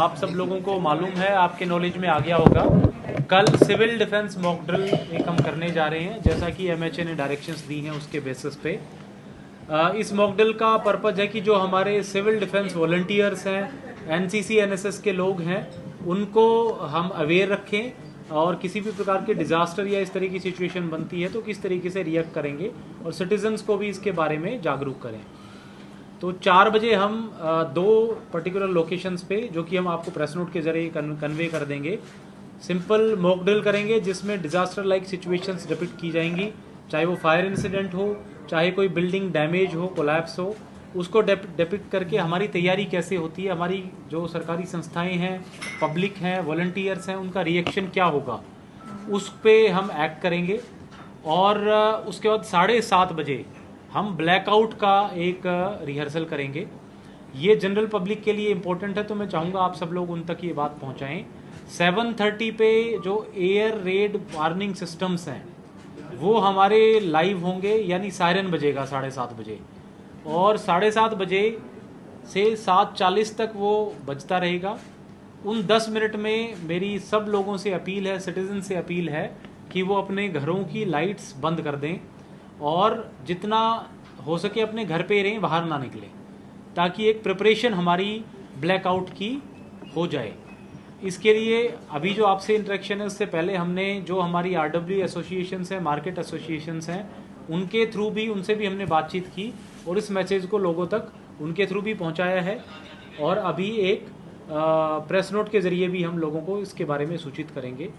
आप सब लोगों को मालूम है, आपके नॉलेज में आ गया होगा, कल सिविल डिफेंस मॉक ड्रिल एक हम करने जा रहे हैं, जैसा कि एमएचए ने डायरेक्शंस दी हैं उसके बेसिस पे। इस मॉक ड्रिल का पर्पज़ है कि जो हमारे सिविल डिफेंस वॉलंटियर्स हैं, एनसीसी एनएसएस के लोग हैं, उनको हम अवेयर रखें और किसी भी प्रकार के डिज़ास्टर या इस तरह की सिचुएशन बनती है तो किस तरीके से रिएक्ट करेंगे, और सिटीजन्स को भी इसके बारे में जागरूक करें। तो 4 बजे हम 2 पर्टिकुलर लोकेशंस पे, जो कि हम आपको प्रेस नोट के जरिए कन्वे कर देंगे, सिंपल मॉक ड्रिल करेंगे जिसमें डिजास्टर लाइक सिचुएशंस डिपिक्ट की जाएंगी, चाहे वो फायर इंसिडेंट हो, चाहे कोई बिल्डिंग डैमेज हो, कोलैप्स हो, उसको डिपिक्ट करके हमारी तैयारी कैसे होती है, हमारी जो सरकारी संस्थाएं हैं, पब्लिक हैं, वॉलंटियर्स हैं, उनका रिएक्शन क्या होगा, उस पर हम एक्ट करेंगे। और उसके बाद 7:30 बजे हम ब्लैकआउट का एक रिहर्सल करेंगे। ये जनरल पब्लिक के लिए इम्पोर्टेंट है, तो मैं चाहूँगा आप सब लोग उन तक ये बात पहुँचाएँ। 7:30 पे जो एयर रेड वार्निंग सिस्टम्स हैं वो हमारे लाइव होंगे, यानी सायरन बजेगा 7:30 बजे, और 7:30 बजे से 7:40 तक वो बजता रहेगा। उन 10 मिनट में मेरी सब लोगों से अपील है, सिटीजन से अपील है कि वो अपने घरों की लाइट्स बंद कर दें और जितना हो सके अपने घर पे रहें, बाहर ना निकलें, ताकि एक प्रिपरेशन हमारी ब्लैकआउट की हो जाए। इसके लिए अभी जो आपसे इंटरेक्शन है, उससे पहले हमने जो हमारी आरडब्ल्यू एसोसिएशंस हैं, मार्केट एसोसिएशंस हैं, उनके थ्रू भी, उनसे भी हमने बातचीत की और इस मैसेज को लोगों तक उनके थ्रू भी पहुंचाया है। और अभी एक प्रेस नोट के ज़रिए भी हम लोगों को इसके बारे में सूचित करेंगे।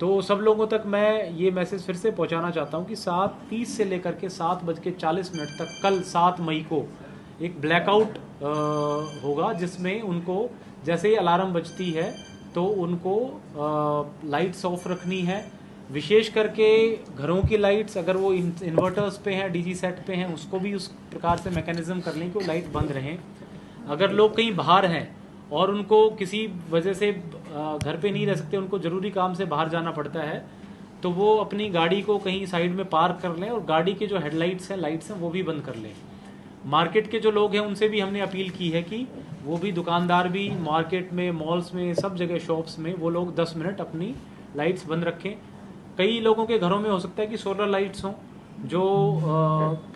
तो सब लोगों तक मैं ये मैसेज फिर से पहुंचाना चाहता हूं कि 7:30 से लेकर के 7:40 तक कल 7 मई को एक ब्लैकआउट होगा, जिसमें उनको जैसे ही अलार्म बजती है तो उनको लाइट्स ऑफ रखनी है। विशेष करके घरों की लाइट्स, अगर वो इन्वर्टर्स पे हैं, डीजी सेट पे हैं, उसको भी उस प्रकार से मैकेनिज्म कर लें कि वो लाइट बंद रहें। अगर लोग कहीं बाहर हैं और उनको किसी वजह से घर पे नहीं रह सकते, उनको ज़रूरी काम से बाहर जाना पड़ता है, तो वो अपनी गाड़ी को कहीं साइड में पार्क कर लें और गाड़ी के जो हेडलाइट्स हैं, लाइट्स हैं, वो भी बंद कर लें। मार्केट के जो लोग हैं उनसे भी हमने अपील की है कि वो भी, दुकानदार भी, मार्केट में, मॉल्स में, सब जगह शॉप्स में वो लोग 10 मिनट अपनी लाइट्स बंद रखें। कई लोगों के घरों में हो सकता है कि सोलर लाइट्स हों जो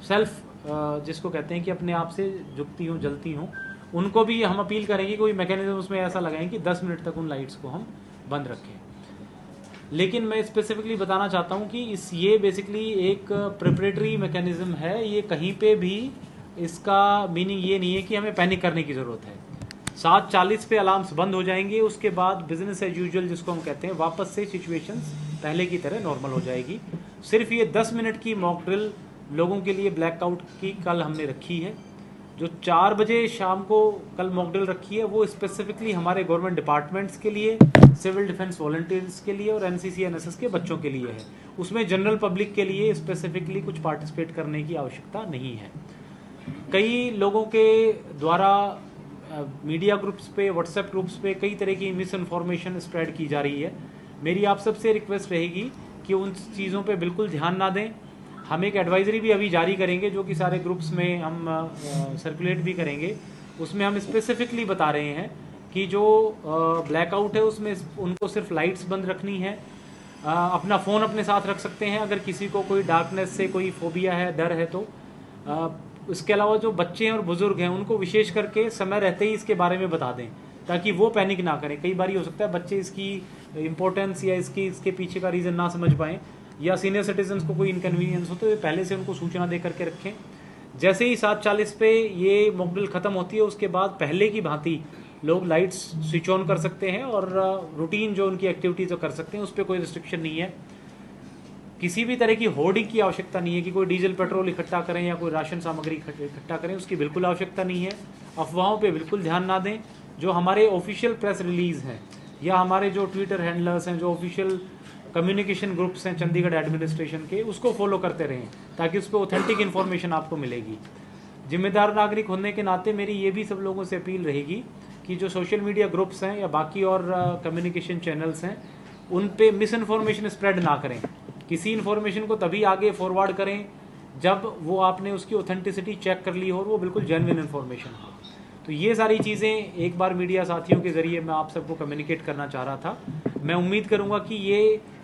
सेल्फ जिसको कहते हैं कि अपने आप से जुगती हों, जलती हों, उनको भी हम अपील करेंगे कोई मैकेनिज्म उसमें ऐसा लगाएं कि 10 मिनट तक उन लाइट्स को हम बंद रखें। लेकिन मैं स्पेसिफिकली बताना चाहता हूं कि ये बेसिकली एक प्रिपरेटरी मैकेनिज्म है, ये कहीं पे भी इसका मीनिंग ये नहीं है कि हमें पैनिक करने की ज़रूरत है। 7:40 पे अलार्म्स बंद हो जाएंगे, उसके बाद बिजनेस एज यूजुअल जिसको हम कहते हैं, वापस से सिचुएशंस पहले की तरह नॉर्मल हो जाएगी। सिर्फ ये 10 मिनट की मॉक ड्रिल लोगों के लिए ब्लैकआउट की कल हमने रखी है। जो 4 बजे शाम को कल मॉक ड्रिल रखी है वो स्पेसिफिकली हमारे गवर्नमेंट डिपार्टमेंट्स के लिए, सिविल डिफेंस वॉलंटियर्स के लिए और एनसीसी एनएसएस के बच्चों के लिए है। उसमें जनरल पब्लिक के लिए स्पेसिफिकली कुछ पार्टिसिपेट करने की आवश्यकता नहीं है। कई लोगों के द्वारा मीडिया ग्रुप्स पे, व्हाट्सएप ग्रुप्स पे कई तरह की मिस इन्फॉर्मेशन स्प्रेड की जा रही है। मेरी आप सबसे रिक्वेस्ट रहेगी कि उन चीज़ों पे बिल्कुल ध्यान ना दें। हम एक एडवाइजरी भी अभी जारी करेंगे जो कि सारे ग्रुप्स में हम सर्कुलेट भी करेंगे। उसमें हम स्पेसिफिकली बता रहे हैं कि जो ब्लैकआउट है उसमें उनको सिर्फ लाइट्स बंद रखनी है। अपना फ़ोन अपने साथ रख सकते हैं अगर किसी को कोई डार्कनेस से कोई फोबिया है, डर है तो। इसके अलावा जो बच्चे हैं और बुजुर्ग हैं उनको विशेष करके समय रहते ही इसके बारे में बता दें ताकि वो पैनिक ना करें। कई बार हो सकता है बच्चे इसकी इम्पोर्टेंस या इसके पीछे का रीज़न ना समझ पाएँ, या सीनियर सिटीजन्स को कोई इनकन्वीनियंस हो तो पहले से उनको सूचना दे करके रखें। जैसे ही 7:40 पे ये मॉक ड्रिल ख़त्म होती है उसके बाद पहले की भांति लोग लाइट्स स्विच ऑन कर सकते हैं और रूटीन जो उनकी एक्टिविटीज़ कर सकते हैं, उस पर कोई रिस्ट्रिक्शन नहीं है। किसी भी तरह की होर्डिंग की आवश्यकता नहीं है कि कोई डीजल पेट्रोल इकट्ठा करें या कोई राशन सामग्री इकट्ठा करें, उसकी बिल्कुल आवश्यकता नहीं है। अफवाहों पे बिल्कुल ध्यान ना दें। जो हमारे ऑफिशियल प्रेस रिलीज़ हैं या हमारे जो ट्विटर हैंडलर्स हैं, जो ऑफिशियल कम्युनिकेशन ग्रुप्स हैं चंडीगढ़ एडमिनिस्ट्रेशन के, उसको फॉलो करते रहें ताकि उस पर ऑथेंटिक इन्फॉर्मेशन आपको मिलेगी। जिम्मेदार नागरिक होने के नाते मेरी ये भी सब लोगों से अपील रहेगी कि जो सोशल मीडिया ग्रुप्स हैं या बाकी और कम्युनिकेशन चैनल्स हैं उन पे मिस इन्फॉर्मेशन स्प्रेड ना करें। किसी इन्फॉर्मेशन को तभी आगे फॉरवर्ड करें जब वो आपने उसकी ऑथेंटिसिटी चेक कर ली हो और वो बिल्कुल जेन्युइन इन्फॉर्मेशन हो। तो तो ये सारी चीज़ें एक बार मीडिया साथियों के ज़रिए मैं आप सबको कम्युनिकेट करना चाह रहा था। मैं उम्मीद करूँगा कि ये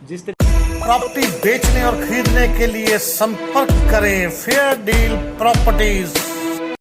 जिस प्रॉपर्टी बेचने और खरीदने के लिए संपर्क करें फेयर डील प्रॉपर्टीज।